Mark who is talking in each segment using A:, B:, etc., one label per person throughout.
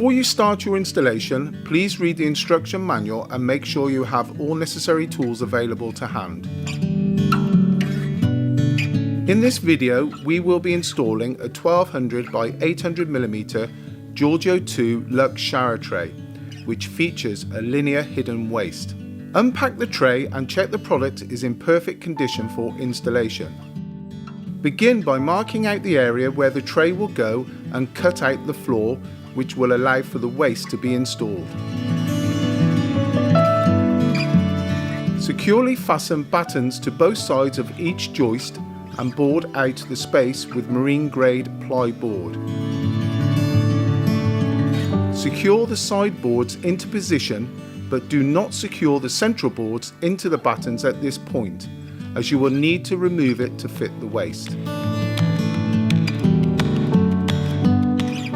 A: Before you start your installation, please read the instruction manual and make sure you have all necessary tools available to hand. In this video, we will be installing a 1200 by 800mm Giorgio 2 Luxe shower tray, which features a linear hidden waist. Unpack the tray and check the product is in perfect condition for installation. Begin by marking out the area where the tray will go and cut out the floor, which will allow for the waist to be installed. Securely fasten battens to both sides of each joist and board out the space with marine grade ply board. Secure the side boards into position, but do not secure the central boards into the battens at this point, as you will need to remove it to fit the waist.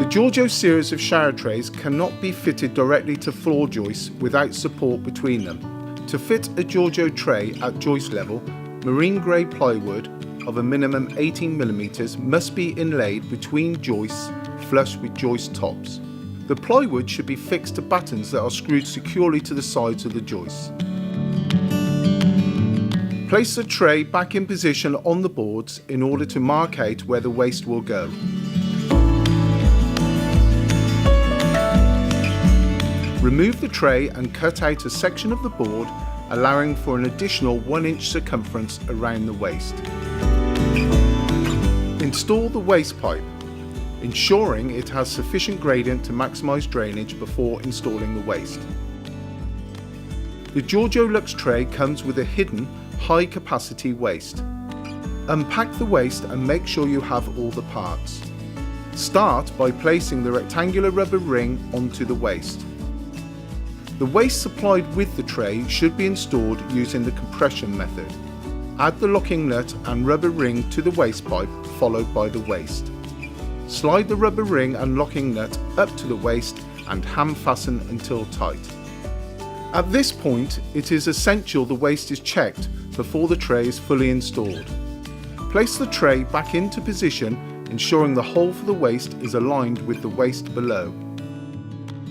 A: The Giorgio series of shower trays cannot be fitted directly to floor joists without support between them. To fit a Giorgio tray at joist level, marine grade plywood of a minimum 18mm must be inlaid between joists flush with joist tops. The plywood should be fixed to battens that are screwed securely to the sides of the joists. Place the tray back in position on the boards in order to mark out where the waist will go. Remove the tray and cut out a section of the board, allowing for an additional 1-inch circumference around the waist. Install the waste pipe, ensuring it has sufficient gradient to maximise drainage before installing the waist. The Giorgio Luxe tray comes with a hidden high capacity waist. Unpack the waist and make sure you have all the parts. Start by placing the rectangular rubber ring onto the waist. The waist supplied with the tray should be installed using the compression method. Add the locking nut and rubber ring to the waste pipe, followed by the waist. Slide the rubber ring and locking nut up to the waist and hand fasten until tight. At this point, it is essential the waist is checked before the tray is fully installed. Place the tray back into position, ensuring the hole for the waist is aligned with the waist below.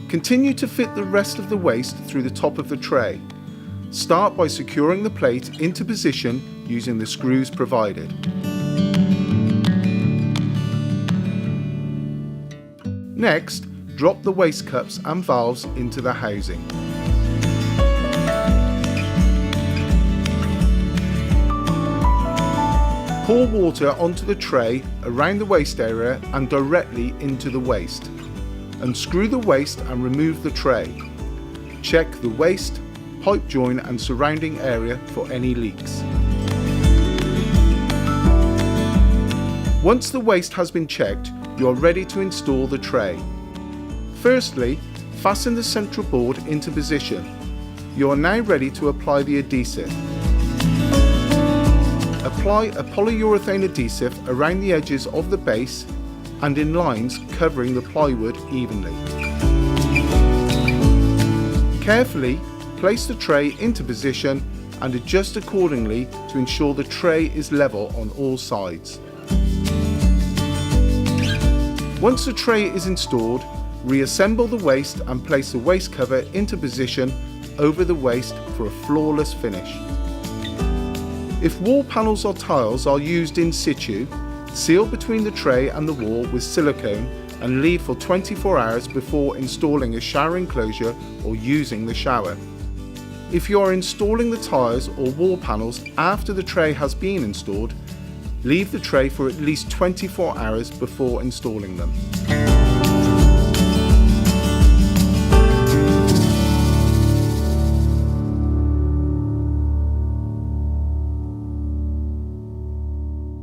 A: Continue to fit the rest of the waist through the top of the tray. Start by securing the plate into position using the screws provided. Next, drop the waste cups and valves into the housing. Pour water onto the tray around the waist area and directly into the waist. Unscrew the waist and remove the tray. Check the waist, pipe join and surrounding area for any leaks. Once the waist has been checked, you are ready to install the tray. Firstly, fasten the central board into position. You are now ready to apply the adhesive. Apply a polyurethane adhesive around the edges of the base and in lines covering the plywood evenly. Carefully place the tray into position and adjust accordingly to ensure the tray is level on all sides. Once the tray is installed, reassemble the waist and place the waist cover into position over the waist for a flawless finish. If wall panels or tiles are used in situ, seal between the tray and the wall with silicone and leave for 24 hours before installing a shower enclosure or using the shower. If you are installing the tiles or wall panels after the tray has been installed, leave the tray for at least 24 hours before installing them.